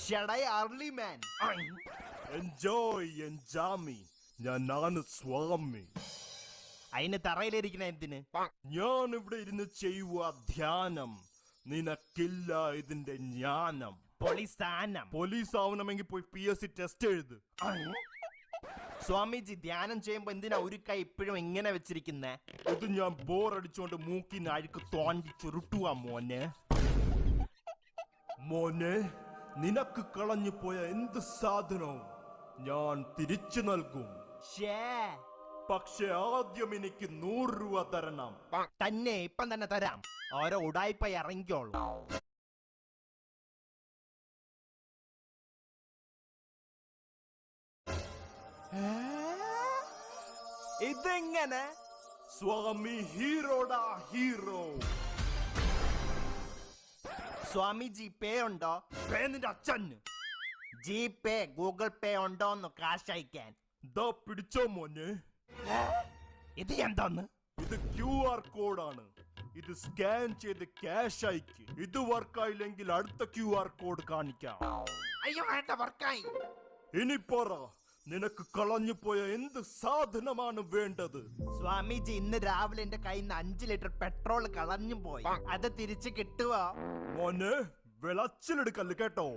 ഷടൈ അർലി മാൻ. Enjoy Enjaami. ഞാനാണ് സ്വാമി. അതിന് തറയിലിരിക്കണ എന്തിന്? ഞാൻ ഇവിടെ ഇരുന്ന് ചെയ്യുക ധ്യാനം. നിനക്കില്ല ഇതിന്റെ ജ്ഞാനം. പോലീസ് ആവണമെങ്കിൽ പോയി PSC ടെസ്റ്റ് എഴുത്. സ്വാമിജി, ധ്യാനം ചെയ്യുമ്പോ എന്തിനാ ഒരു കൈ ഇപ്പോഴും എങ്ങനെ വെച്ചിരിക്കുന്നേ? ഇത് ഞാൻ ബോറടിച്ചോണ്ട് മൂക്കിന് അഴുക്ക് തോണ്ടി ചുരുട്ടുക മോനെ. മോനെ, നിനക്ക് കളഞ്ഞു പോയ എന്ത് സാധനവും ഞാൻ തിരിച്ചു നൽകും. പക്ഷെ ആദ്യം എനിക്ക് 100 രൂപ തരണം. തന്നെ ഇപ്പം തന്നെ തരാം. ഓരോ ഉടായിപ്പായി ഇറങ്ങിക്കോളൂ. ഇതെങ്ങനെ? സ്വാമി ഹീറോടാ ഹീറോ. സ്വാമി ജിപേ ഉണ്ടോ? പേ നിന്റെ അച്ഛന്. ജിപേ ഗൂഗിൾ പേ ഉണ്ടോന്ന് കാശ് അയക്കാൻ? ദാ പിടിച്ചോ മോനെ. ഇത് എന്താന്ന്? ഇത് QR കോഡാണ്. ഇത് സ്കാൻ ചെയ്ത് ക്യാഷ് അയക്ക്. ഇത് വർക്കായില്ലെങ്കിൽ അടുത്ത QR കോഡ് കാണിക്കാം. അയ്യോ വേണ്ട, വർക്കായി. ഇനി പറ, നിനക്ക് കളഞ്ഞു പോയ എന്ത് സാധനമാണ് വേണ്ടത്? സ്വാമിജി, ഇന്ന് രാവിലെ എന്റെ കയ്യിൽ നിന്ന് 5 ലിറ്റർ പെട്രോൾ കളഞ്ഞു പോയി. അത് തിരിച്ചു കിട്ടുവോ? മോനെ, വിളച്ചിലെടുക്കല്ല് കേട്ടോ.